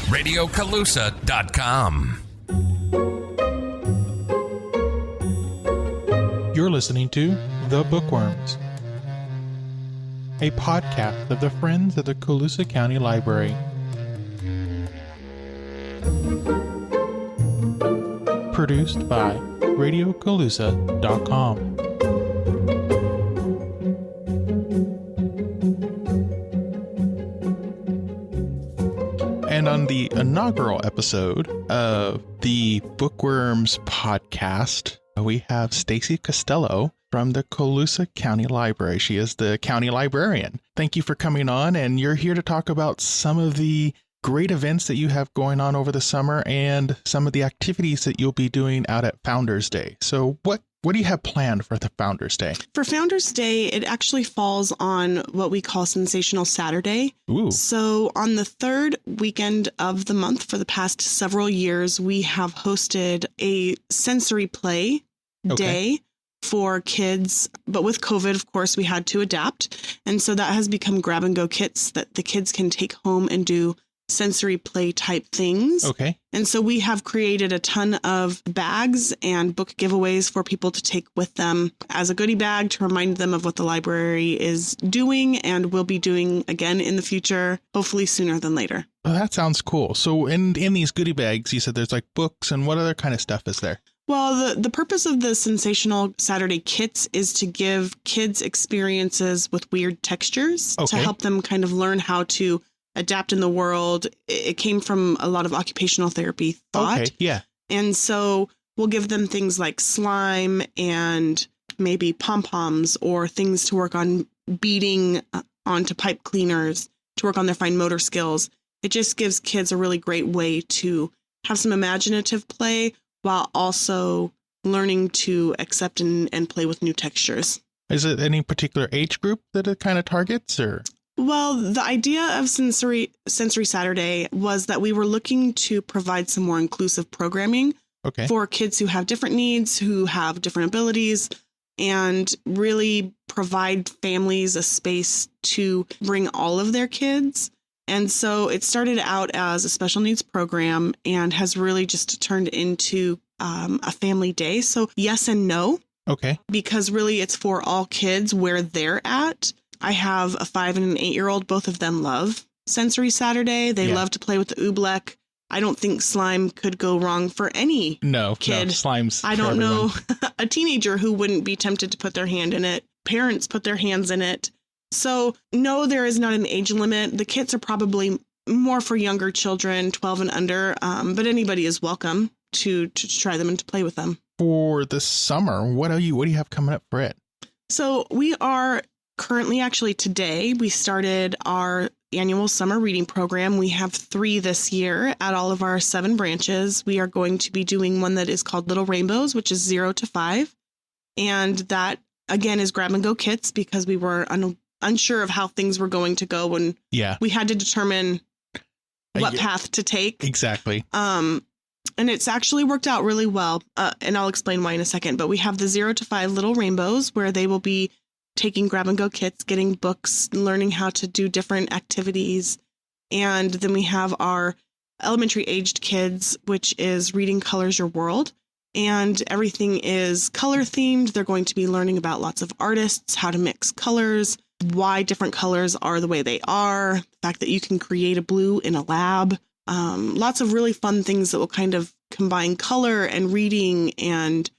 RadioColusa.com. You're listening to The Bookworms, a podcast of the Friends of the Colusa County Library. Produced by RadioColusa.com. And on the inaugural episode of the Bookworms podcast, we have Stacy Costello from the Colusa County Library. She is the county librarian. Thank you for coming on, and you're here to talk about some of the great events that you have going on over the summer and some of the activities that you'll be doing out at Founders Day. So what do you have planned for the Founders Day? For Founders Day, it actually falls on what we call Sensational Saturday. Ooh. So on the third weekend of the month for the past several years, we have hosted a sensory play day for kids. But with COVID, of course, we had to adapt. And so that has become grab and go kits that the kids can take home and do sensory play type things. Okay. And so we have created a ton of bags and book giveaways for people to take with them as a goodie bag to remind them of what the library is doing and will be doing again in the future, hopefully sooner than later. Oh, that sounds cool. So in these goodie bags, you said there's like books, and what other kind of stuff is there? Well, the purpose of the Sensational Saturday kits is to give kids experiences with weird textures to help them kind of learn how to adapt in the world. It came from a lot of occupational therapy thought. Okay, yeah. And so we'll give them things like slime and maybe pom-poms or things to work on beading onto pipe cleaners to work on their fine motor skills. It just gives kids a really great way to have some imaginative play while also learning to accept and play with new textures. Is it any particular age group that it kind of targets, or? Well, the idea of Sensory Saturday was that we were looking to provide some more inclusive programming for kids who have different needs, who have different abilities, and really provide families a space to bring all of their kids. And so it started out as a special needs program and has really just turned into a family day. So yes and no. Okay. Because really it's for all kids where they're at. I have a 5 and an 8-year-old. Both of them love Sensory Saturday. They love to play with the oobleck. I don't think slime could go wrong for any kid. No, slime's I don't know a teenager who wouldn't be tempted to put their hand in it. Parents put their hands in it. So no, there is not an age limit. The kits are probably more for younger children, 12 and under, but anybody is welcome to try them and to play with them. For the summer, what do you have coming up for it? So we are currently, actually today, we started our annual summer reading program. We have 3 this year at all of our 7 branches. We are going to be doing one that is called Little Rainbows, which is 0 to 5. And that, again, is grab and go kits because we were unsure of how things were going to go when we had to determine what path to take. Exactly. And it's actually worked out really well. And I'll explain why in a second. But we have the 0 to 5 Little Rainbows where they will be taking grab and go kits, getting books, learning how to do different activities. And then we have our elementary aged kids, which is Reading Colors Your World. And everything is color themed. They're going to be learning about lots of artists, how to mix colors, why different colors are the way they are, the fact that you can create a blue in a lab. Lots of really fun things that will kind of combine color and reading and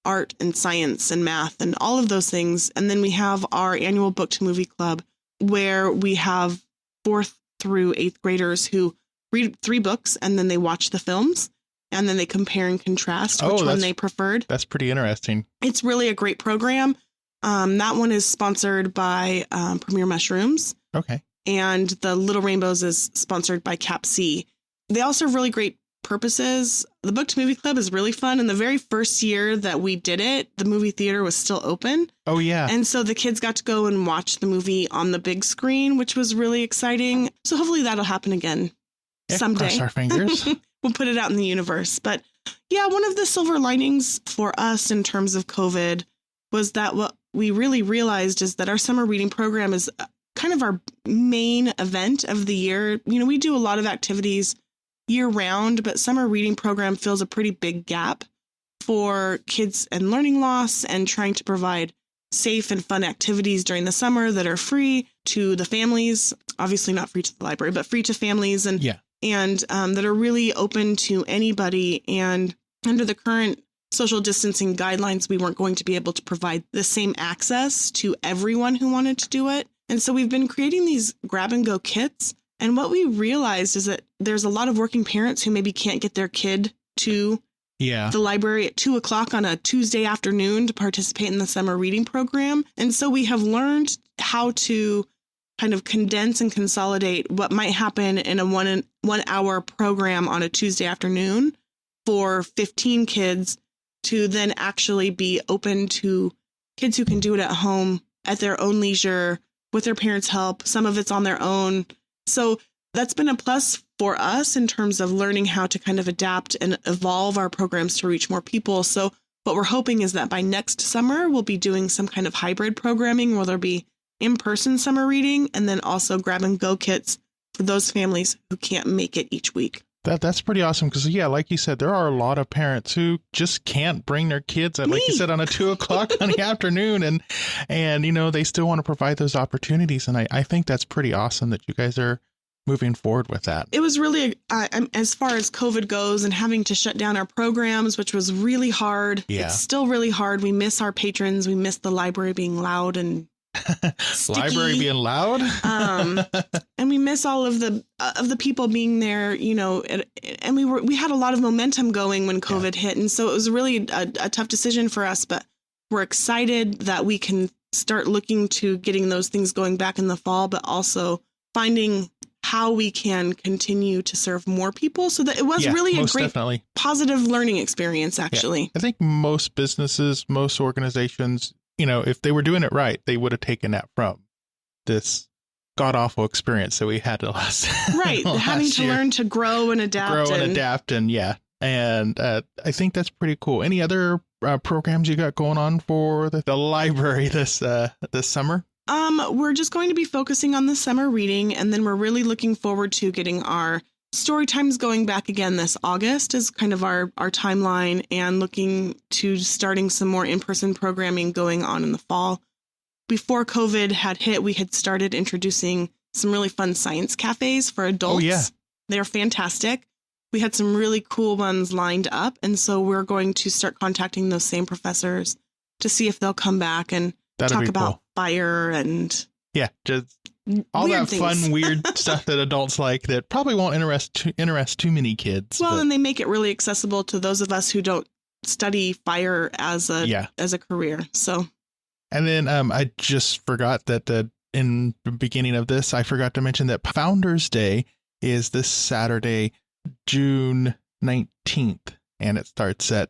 art and science and math and all of those things. And then we have our annual book to movie club where we have 4th through 8th graders who read 3 books and then they watch the films and then they compare and contrast which one they preferred. That's pretty interesting. It's really a great program. That one is sponsored by Premier Mushrooms. Okay. And the Little Rainbows is sponsored by Cap C. They all serve really great purposes. The Book to Movie Club is really fun. And the very first year that we did it, the movie theater was still open. Oh, yeah. And so the kids got to go and watch the movie on the big screen, which was really exciting. So hopefully that'll happen again someday. Cross our fingers. We'll put it out in the universe. But yeah, one of the silver linings for us in terms of COVID was that what we really realized is that our summer reading program is kind of our main event of the year. You know, we do a lot of activities year round, but summer reading program fills a pretty big gap for kids and learning loss and trying to provide safe and fun activities during the summer that are free to the families, obviously not free to the library, but free to families and that are really open to anybody. And under the current social distancing guidelines, we weren't going to be able to provide the same access to everyone who wanted to do it. And so we've been creating these grab and go kits. And what we realized is that there's a lot of working parents who maybe can't get their kid to the library at 2:00 on a Tuesday afternoon to participate in the summer reading program. And so we have learned how to kind of condense and consolidate what might happen in a one hour program on a Tuesday afternoon for 15 kids to then actually be open to kids who can do it at home at their own leisure with their parents' help. Some of it's on their own. So that's been a plus for us in terms of learning how to kind of adapt and evolve our programs to reach more people. So what we're hoping is that by next summer, we'll be doing some kind of hybrid programming where there'll be in-person summer reading and then also grab and go kits for those families who can't make it each week. That's pretty awesome because, like you said, there are a lot of parents who just can't bring their kids at, like you said, on a 2:00 on the afternoon. And they still want to provide those opportunities. And I think that's pretty awesome that you guys are moving forward with that. It was really, as far as COVID goes and having to shut down our programs, which was really hard. Yeah. It's still really hard. We miss our patrons. We miss the library being loud and library being loud. And we miss all of the people being there, and we had a lot of momentum going when COVID hit. And so it was really a tough decision for us, but we're excited that we can start looking to getting those things going back in the fall, but also finding how we can continue to serve more people. So that it was really a great positive learning experience, actually. Yeah. I think most businesses, most organizations, if they were doing it right, they would have taken that from this god-awful experience that we had last having to learn to grow and adapt. And I think that's pretty cool. Any other programs you got going on for the library this summer? We're just going to be focusing on the summer reading, and then we're really looking forward to getting our story times going back again this August is kind of our timeline, and looking to starting some more in-person programming going on in the fall. Before COVID had hit, we had started introducing some really fun science cafes for adults. Oh, yeah. They're fantastic. We had some really cool ones lined up, and so we're going to start contacting those same professors to see if they'll come back and talk about fire and just all that fun, weird stuff that adults like that probably won't interest too many kids. Well, and they make it really accessible to those of us who don't study fire as a career. So, and then I just forgot that in the beginning of this, I forgot to mention that Founders Day is this Saturday, June 19th, and it starts at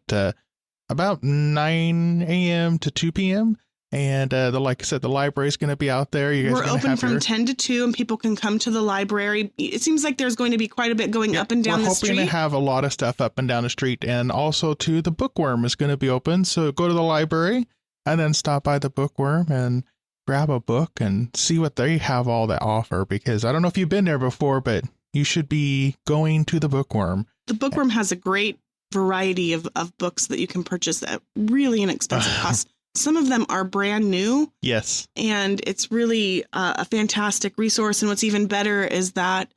about 9 a.m. to 2 p.m. And like I said, the library is going to be out there. We're open from 10 to 2, and people can come to the library. It seems like there's going to be quite a bit going up and down the street. We're hoping to have a lot of stuff up and down the street. And also, too, the Bookworm is going to be open. So go to the library and then stop by the Bookworm and grab a book and see what they have all to offer. Because I don't know if you've been there before, but you should be going to the Bookworm. The Bookworm has a great variety of books that you can purchase at really inexpensive costs. Some of them are brand new. Yes. And it's really a fantastic resource. And what's even better is that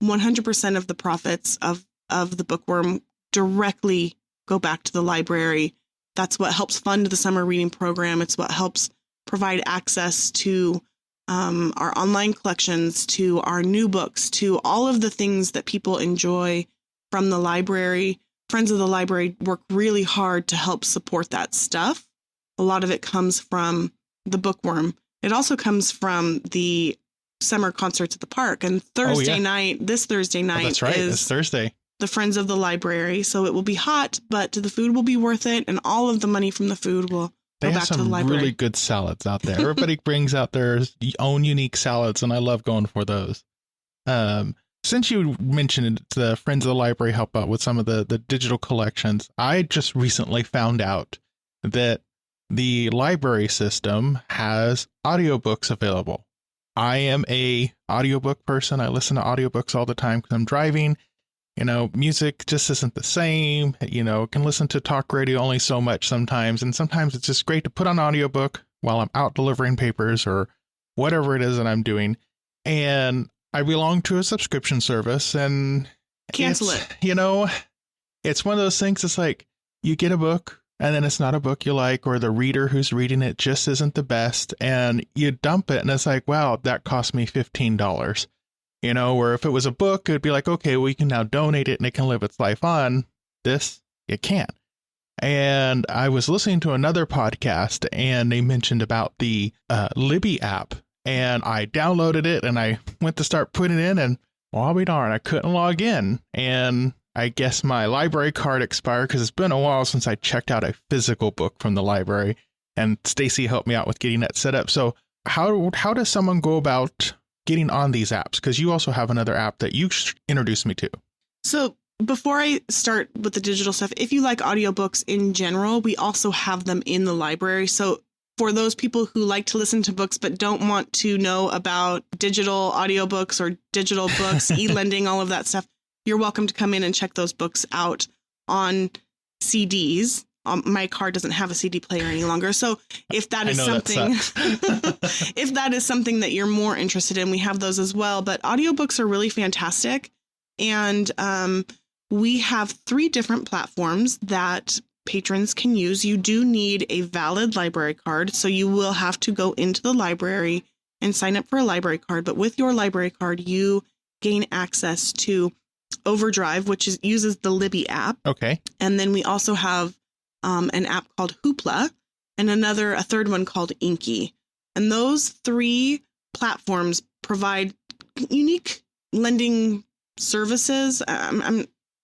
100% of the profits of the Bookworm directly go back to the library. That's what helps fund the summer reading program. It's what helps provide access to our online collections, to our new books, to all of the things that people enjoy from the library. Friends of the library work really hard to help support that stuff. A lot of it comes from the Bookworm. It also comes from the summer concerts at the park. And this Thursday night that's right. is it's Thursday. The Friends of the Library. So it will be hot, but the food will be worth it. And all of the money from the food will go back to the library. They have some really good salads out there. Everybody brings out their own unique salads, and I love going for those. Since you mentioned the Friends of the Library help out with some of the digital collections, I just recently found out that the library system has audiobooks available. I am a audiobook person. I listen to audiobooks all the time because I'm driving. music just isn't the same. Can listen to talk radio only so much sometimes. And sometimes it's just great to put on audiobook while I'm out delivering papers or whatever it is that I'm doing. And I belong to a subscription service and cancel it. It's one of those things. It's like you get a book and then it's not a book you like, or the reader who's reading it just isn't the best. And you dump it and it's like, wow, that cost me $15. Where if it was a book, it'd be like, okay, well, you can now donate it and it can live its life on. This, you can't. And I was listening to another podcast and they mentioned about the Libby app, and I downloaded it and I went to start putting it in, and well, I'll be darned, I couldn't log in. And I guess my library card expired because it's been a while since I checked out a physical book from the library, and Stacey helped me out with getting that set up. So how does someone go about getting on these apps? Because you also have another app that you introduced me to. So before I start with the digital stuff, if you like audiobooks in general, we also have them in the library. So for those people who like to listen to books but don't want to know about digital audiobooks or digital books, e-lending, all of that stuff, you're welcome to come in and check those books out on CDs. My car doesn't have a CD player any longer. So if that is something, if that is something that you're more interested in, we have those as well. But audiobooks are really fantastic. And we have 3 different platforms that patrons can use. You do need a valid library card. So you will have to go into the library and sign up for a library card. But with your library card, you gain access to Overdrive, which uses the Libby app. Okay. And then we also have an app called Hoopla, and a third one called Inky. And those 3 platforms provide unique lending services.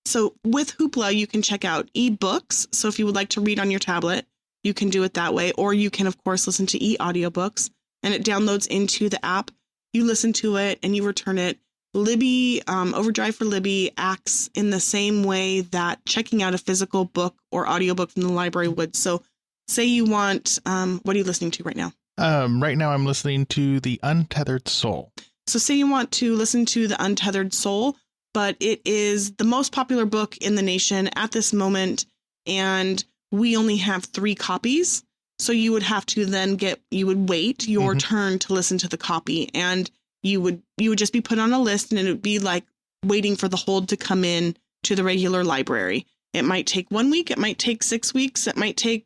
So with Hoopla, you can check out ebooks. So if you would like to read on your tablet, you can do it that way. Or you can, of course, listen to e-audiobooks, and it downloads into the app. You listen to it and you return it. Libby, Overdrive for Libby acts in the same way that checking out a physical book or audiobook from the library would. So say you want, what are you listening to right now? Right now I'm listening to The Untethered Soul. So say you want to listen to The Untethered Soul, but it is the most popular book in the nation at this moment, and we only have 3 copies. So you would have to then you would wait your turn to listen to the copy, and you would just be put on a list, and it would be like waiting for the hold to come in to the regular library. It might take 1 week. It might take 6 weeks. It might take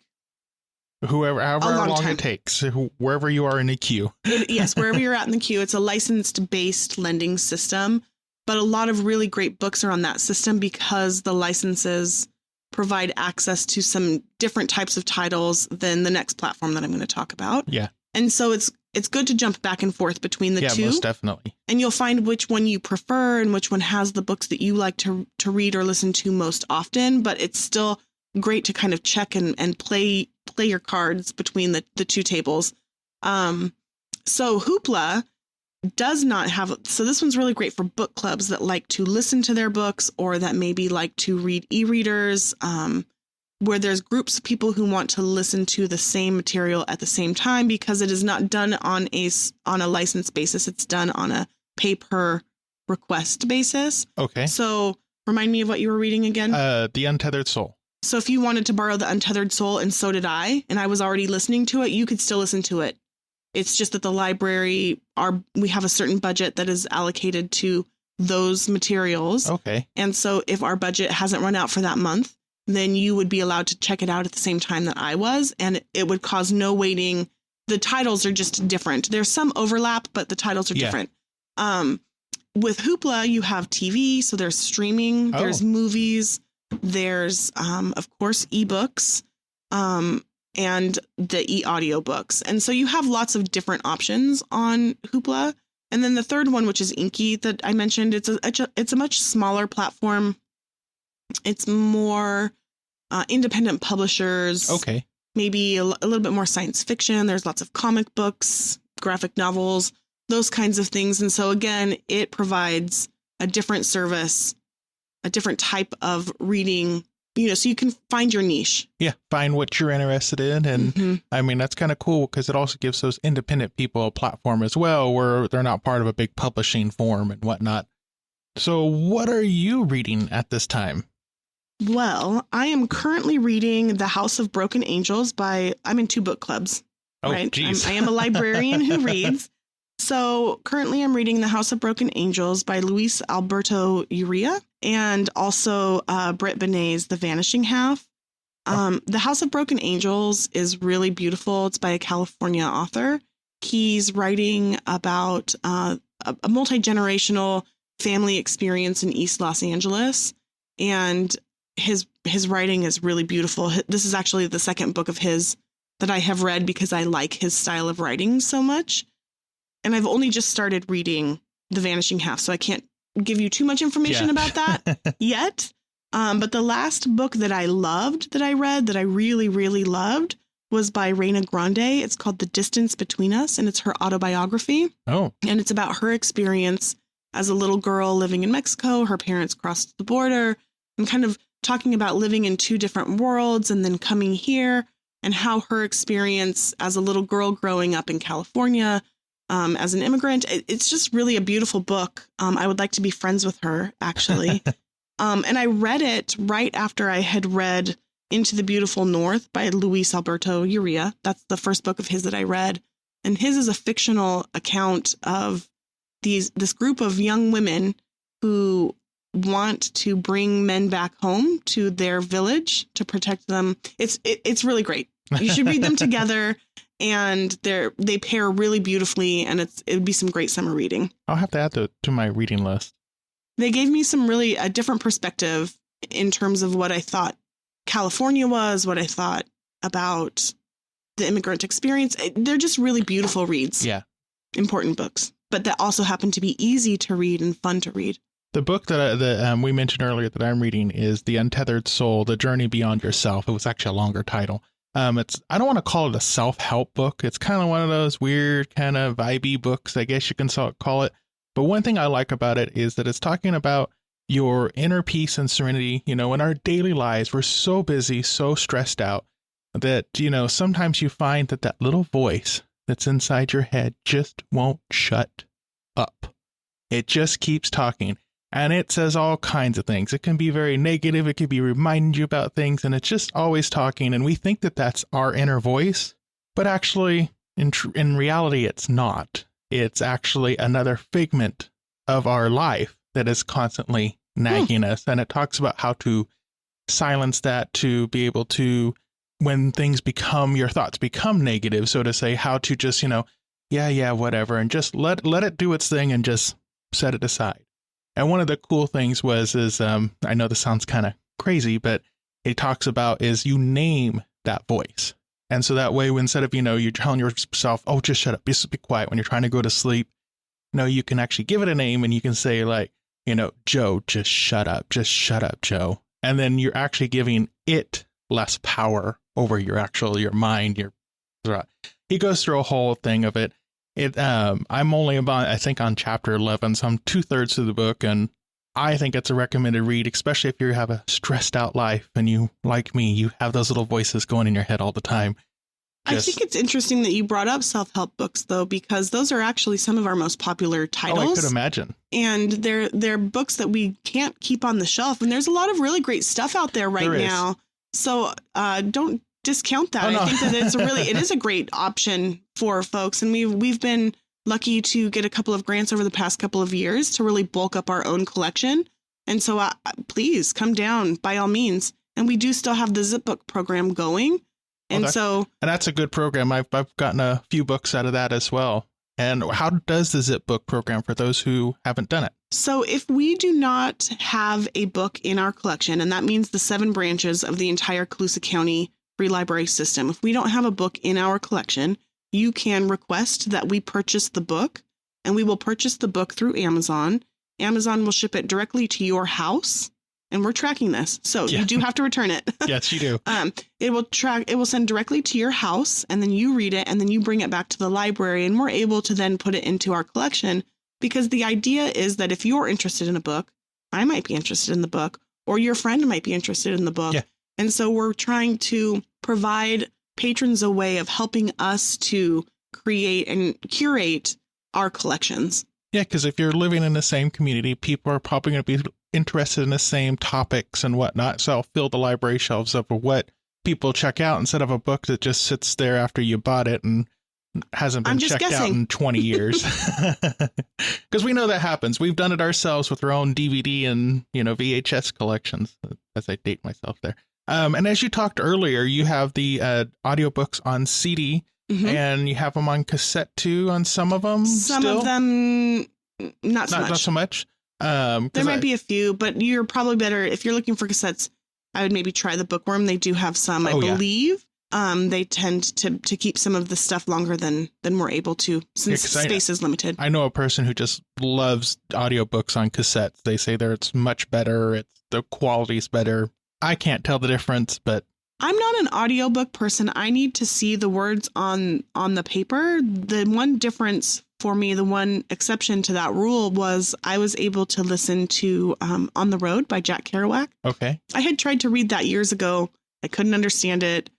however long it takes, wherever you are in the queue. Yes, wherever you're at in the queue. It's a licensed-based lending system, but a lot of really great books are on that system because the licenses provide access to some different types of titles than the next platform that I'm going to talk about. Yeah. And so it's good to jump back and forth between the two. Yeah, most definitely. And you'll find which one you prefer and which one has the books that you like to read or listen to most often. But it's still great to kind of check and play your cards between the 2 tables. So Hoopla does not have. So this one's really great for book clubs that like to listen to their books or that maybe like to read e-readers. Where there's groups of people who want to listen to the same material at the same time, because it is not done on a license basis. It's done on a pay per request basis. Okay. So remind me of what you were reading again. The Untethered Soul. So if you wanted to borrow The Untethered Soul, and so did I, and I was already listening to it, you could still listen to it. It's just that the library, we have a certain budget that is allocated to those materials. Okay. And so if our budget hasn't run out for that month, then you would be allowed to check it out at the same time that I was, and it would cause no waiting. The titles are just different. There's some overlap, but the titles are different. With Hoopla, you have TV, so there's streaming, there's movies, there's, of course, ebooks, and the e-audiobooks. And so you have lots of different options on Hoopla. And then the third one, which is Inky that I mentioned, it's a much smaller platform. It's more independent publishers. Okay. Maybe a little bit more science fiction. There's lots of comic books, graphic novels, those kinds of things. And so, again, it provides a different service, a different type of reading, so you can find your niche. Yeah. Find what you're interested in. And I mean, that's kind of cool because it also gives those independent people a platform as well, where they're not part of a big publishing firm and whatnot. So what are you reading at this time? Well, I am currently reading The House of Broken Angels I'm in 2 book clubs, Oh, right? geez. I am a librarian who reads. So currently I'm reading The House of Broken Angels by Luis Alberto Urrea and also Britt Benet's The Vanishing Half. The House of Broken Angels is really beautiful. It's by a California author. He's writing about a multi-generational family experience in East Los Angeles. And his writing is really beautiful. This is actually the second book of his that I have read because I like his style of writing so much. And I've only just started reading The Vanishing Half, so I can't give you too much information about that yet. But the last book that I loved, that I read, that I really, really loved, was by Reina Grande. It's called The Distance Between Us, and it's her autobiography. Oh. And it's about her experience as a little girl living in Mexico. Her parents crossed the border, and kind of talking about living in 2 different worlds and then coming here, and how her experience as a little girl growing up in California as an immigrant. It's just really a beautiful book. I would like to be friends with her, actually. And I read it right after I had read Into the Beautiful North by Luis Alberto Urrea. That's the first book of his that I read. And his is a fictional account of this group of young women who want to bring men back home to their village to protect them. It's really great. You should read them together, and they pair really beautifully, and it would be some great summer reading. I'll have to add to my reading list. They gave me a different perspective in terms of what I thought California was, what I thought about the immigrant experience. They're just really beautiful reads. Yeah. Important books, but that also happen to be easy to read and fun to read. The book that we mentioned earlier that I'm reading is The Untethered Soul, The Journey Beyond Yourself. It was actually a longer title. I don't want to call it a self-help book. It's kind of one of those weird kind of vibey books, I guess you can call it. But one thing I like about it is that it's talking about your inner peace and serenity. You know, in our daily lives, we're so busy, so stressed out that, you know, sometimes you find that little voice that's inside your head just won't shut up. It just keeps talking. And it says all kinds of things. It can be very negative. It could be reminding you about things. And it's just always talking. And we think that that's our inner voice. But actually, in reality, it's not. It's actually another figment of our life that is constantly nagging us. And it talks about how to silence that, to be able to, when your thoughts become negative, so to say, how to just, you know, yeah, whatever. And just let it do its thing and just set it aside. And one of the cool things is I know this sounds kind of crazy, but it talks about is you name that voice. And so that way, instead of, you know, you're telling yourself, oh, just shut up, just be quiet when you're trying to go to sleep. No, you can actually give it a name, and you can say, like, you know, Joe, just shut up, Joe. And then you're actually giving it less power over your mind. He goes through a whole thing of it. I'm only about, I think, on chapter 11, so I'm 2/3 through the book, and I think it's a recommended read, especially if you have a stressed out life and you, like me, you have those little voices going in your head all the time. I think it's interesting that you brought up self-help books, though, because those are actually some of our most popular titles. Oh, I could imagine. And they're books that we can't keep on the shelf, and there's a lot of really great stuff out there now. So don't discount that. I think that it is a great option for folks, and we've been lucky to get a couple of grants over the past couple of years to really bulk up our own collection. And so please come down by all means. And we do still have the zip book program going. And that's a good program. I've gotten a few books out of that as well. And how does the zip book program for those who haven't done it? So if we do not have a book in our collection, and that means the 7 branches of the entire Colusa County Free Library system, if we don't have a book in our collection, you can request that we purchase the book, and we will purchase the book through Amazon. Amazon will ship it directly to your house, and we're tracking this. So you do have to return it. Yes, you do. It will send directly to your house, and then you read it, and then you bring it back to the library, and we're able to then put it into our collection, because the idea is that if you're interested in a book, I might be interested in the book, or your friend might be interested in the book. Yeah. And so we're trying to provide patrons a way of helping us to create and curate our collections. Yeah, because if you're living in the same community, people are probably going to be interested in the same topics and whatnot. So I'll fill the library shelves up with what people check out instead of a book that just sits there after you bought it and hasn't been checked out in 20 years. Because we know that happens. We've done it ourselves with our own DVD and, VHS collections, as I date myself there. And as you talked earlier, you have the audiobooks on CD. Mm-hmm. And you have them on cassette too on some of them. Some of them, not so much. Not so much. There might be a few, but you're probably better if you're looking for cassettes. I would maybe try the Bookworm. They do have some, I believe. They tend to keep some of the stuff longer than we're able to, since space is limited. I know a person who just loves audiobooks on cassettes. They say it's much better. The quality's better. I can't tell the difference, but I'm not an audiobook person. I need to see the words on the paper. The one difference for me, the one exception to that rule was I was able to listen to On the Road by Jack Kerouac. Okay. I had tried to read that years ago. I couldn't understand it.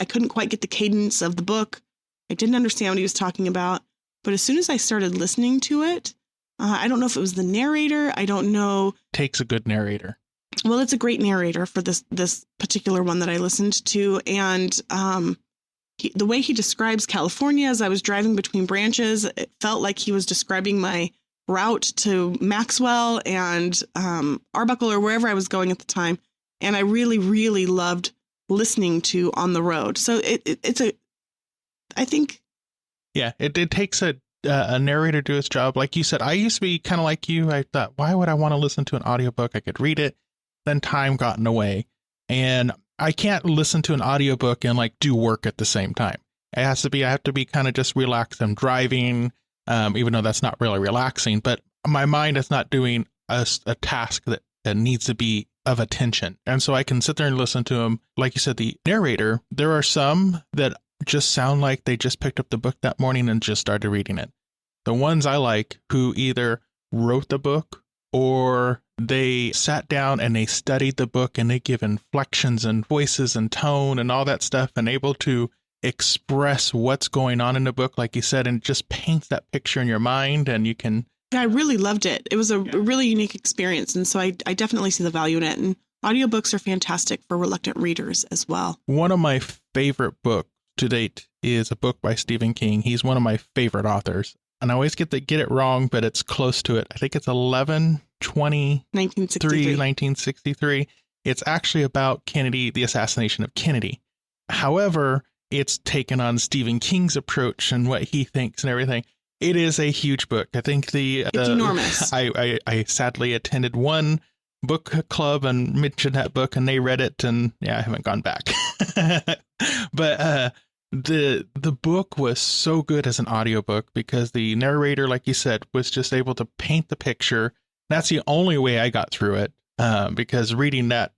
I couldn't quite get the cadence of the book. I didn't understand what he was talking about. But as soon as I started listening to it, I don't know if it was the narrator. I don't know. Takes a good narrator. Well, it's a great narrator for this particular one that I listened to. And the way he describes California as I was driving between branches, it felt like he was describing my route to Maxwell and Arbuckle or wherever I was going at the time. And I really, really loved listening to On the Road. So I think. Yeah, it takes a narrator to do its job. Like you said, I used to be kind of like you. I thought, why would I want to listen to an audiobook? I could read it. Then time got in the way, and I can't listen to an audiobook and do work at the same time. I have to be kind of just relaxed. I'm driving, even though that's not really relaxing, but my mind is not doing a task that needs to be of attention. And so I can sit there and listen to them. Like you said, the narrator, there are some that just sound like they just picked up the book that morning and just started reading it. The ones I like who either wrote the book or they sat down and they studied the book and they give inflections and voices and tone and all that stuff and able to express what's going on in the book, like you said, and just paints that picture in your mind and you can. Yeah, I really loved it. It was a really unique experience. And so I definitely see the value in it. And audiobooks are fantastic for reluctant readers as well. One of my favorite books to date is a book by Stephen King. He's one of my favorite authors. And I always get it wrong, but it's close to it. I think it's 1963. It's actually about Kennedy, the assassination of Kennedy. However, it's taken on Stephen King's approach and what he thinks and everything. It is a huge book. I think it's enormous. I sadly attended one book club and mentioned that book and they read it and I haven't gone back. But the book was so good as an audiobook because the narrator, like you said, was just able to paint the picture. That's the only way I got through it, because reading that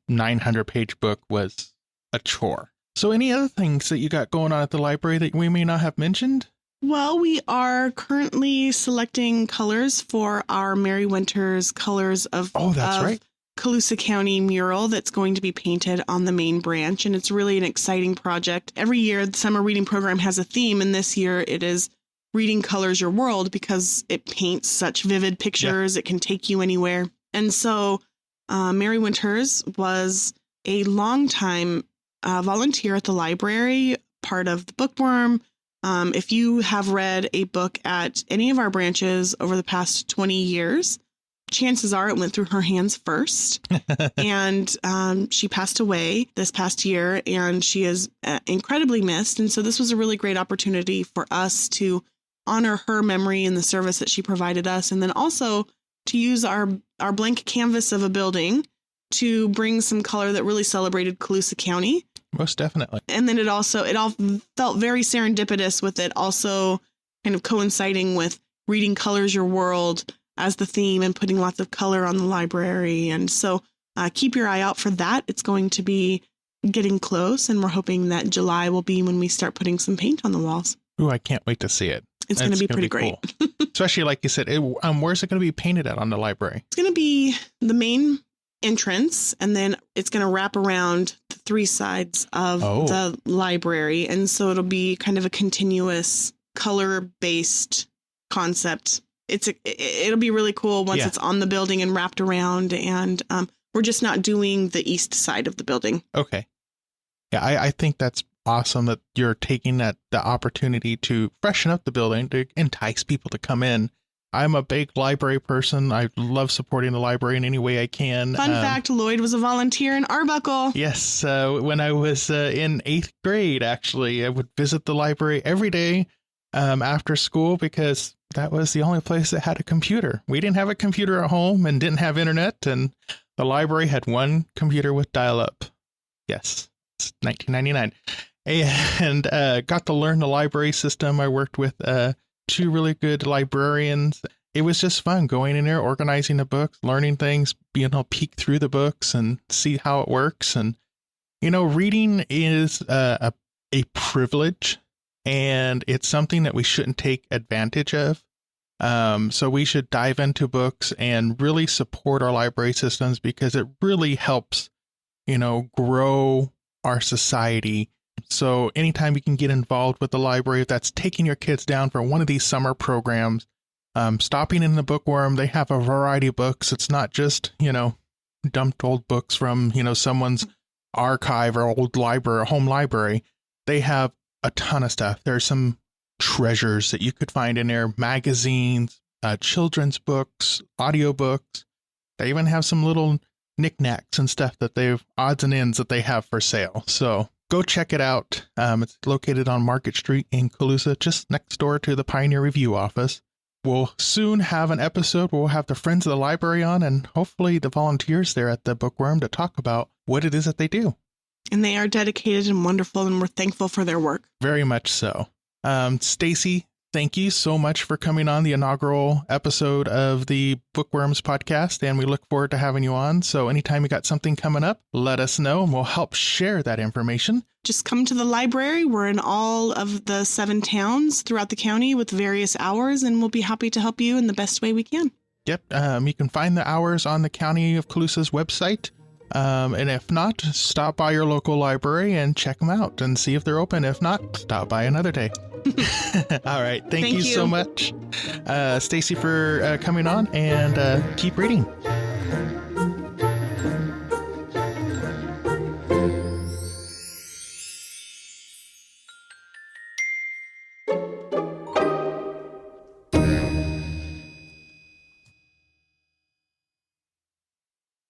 900 page book was a chore. So any other things that you got going on at the library that we may not have mentioned? Well, we are currently selecting colors for our Merry Winter's Colors of right. Colusa County mural that's going to be painted on the main branch. And it's really an exciting project. Every year, the summer reading program has a theme. And this year it is Reading Colors Your World because it paints such vivid pictures. Yeah. It can take you anywhere. And so Merry Winter's was a longtime volunteer at the library, part of the Bookworm. If you have read a book at any of our branches over the past 20 years, chances are it went through her hands first. And she passed away this past year and she is incredibly missed. And so this was a really great opportunity for us to honor her memory and the service that she provided us. And then also to use our blank canvas of a building to bring some color that really celebrated Colusa County. Most definitely. And then it all felt very serendipitous with it also kind of coinciding with Reading Colors Your World as the theme and putting lots of color on the library. And so keep your eye out for that. It's going to be getting close and we're hoping that July will be when we start putting some paint on the walls. Ooh, I can't wait to see it. It's going to be pretty great. Cool. Especially like you said, where's it going to be painted at on the library? It's going to be the main entrance and then it's going to wrap around the three sides of the library. And so it'll be kind of a continuous color-based concept. It'll be really cool once it's on the building and wrapped around. And we're just not doing the east side of the building. Okay. Yeah, I think that's awesome that you're taking the opportunity to freshen up the building to entice people to come in. I'm a big library person. I love supporting the library in any way I can. Fun fact, Lloyd was a volunteer in Arbuckle. Yes. When I was in 8th grade, actually, I would visit the library every day after school because that was the only place that had a computer. We didn't have a computer at home and didn't have internet, and the library had one computer with dial-up. Yes, it's 1999. And got to learn the library system. I worked with 2 really good librarians. It was just fun going in there, organizing the books, learning things, being able to peek through the books and see how it works. And, reading is a privilege, and it's something that we shouldn't take advantage of. So we should dive into books and really support our library systems because it really helps, grow our society. So anytime you can get involved with the library, if that's taking your kids down for one of these summer programs, stopping in the Bookworm, they have a variety of books. It's not just, dumped old books from, someone's archive or old library or home library. They have a ton of stuff. There's some treasures that you could find in there, magazines, children's books, audiobooks. They even have some little knickknacks and stuff odds and ends that they have for sale. So go check it out. It's located on Market Street in Colusa, just next door to the Pioneer Review office. We'll soon have an episode where we'll have the Friends of the Library on and hopefully the volunteers there at the Bookworm to talk about what it is that they do. And they are dedicated and wonderful, and we're thankful for their work. Very much so. Stacy, thank you so much for coming on the inaugural episode of the Bookworms podcast, and we look forward to having you on. So anytime you got something coming up, let us know, and we'll help share that information. Just come to the library. We're in all of the 7 towns throughout the county with various hours, and we'll be happy to help you in the best way we can. Yep. You can find the hours on the County of Colusa's website. And if not, stop by your local library and check them out and see if they're open. If not, stop by another day. All right. Thank you so much, Stacey, for coming on, and keep reading.